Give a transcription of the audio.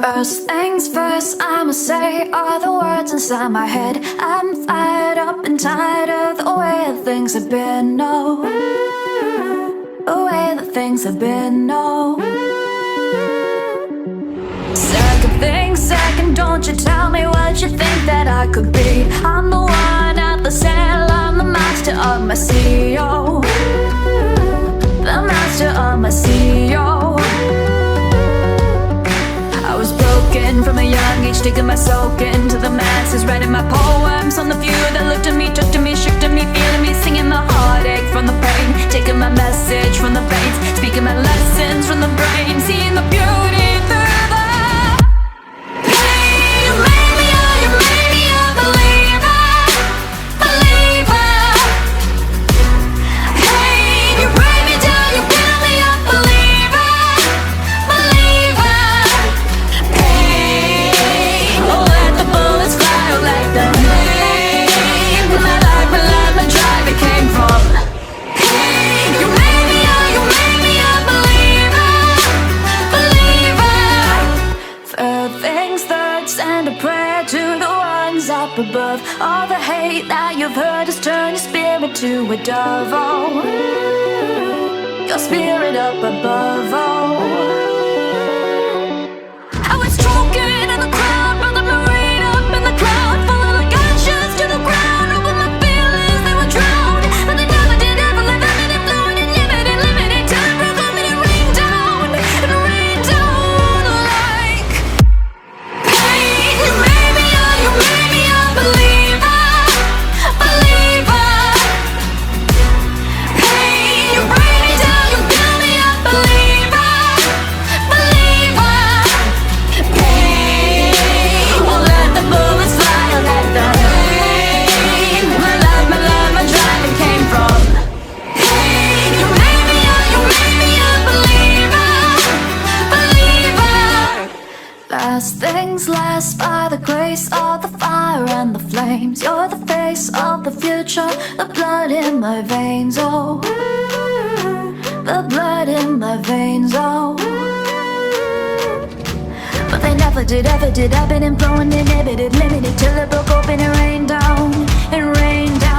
First things first, I'ma say all the words inside my head. I'm fired up and tired of the way that things have been, no. The way that things have been, no. Second thing second, don't you tell me what you think that I could be. I'm the one at the sail, I'm the master of my CEO. The master of my CEO. I was broken from a young age, taking my soak into the masses, writing my poems on the few that looked at me, took to me, shook to me, feeling me, singing the heartache from the pain, taking my message from the veins, speaking my lessons from the brain, seeing the beauty through the pain. You made me a believer, believer. Hey, you break me down, you build me up, believer, believer. Hey, oh, let the bullets fly, oh, let them rain. My life, my drive, it came from. Hey, you made me a believer, believer. Third things third, send a prayer to the ones up above. All the hate that you've heard has turned your spirit to a dove, oh. Your spirit up above, oh. I was choking in the crowd, brother Marine up in the cloud, falling like ashes to the ground. Over my feelings, they were drowned, and they never did ever live. Limited blowing and limited time broke up and it rained down like pain. You made me a believer, believer. Hey, you break me down, you build me up, believer, believer. Hey, won't let the bullets fly, I'll let the rain. My life, my drive, it came from. Hey, you made me a believer, believer. Last things last, by the grace of the fire and the flames. You're the face of the future, the blood in my veins, oh. The blood in my veins, oh. But they never did, ever did happen, and flowing inhibited, limited till it broke open and rained down, and rained down.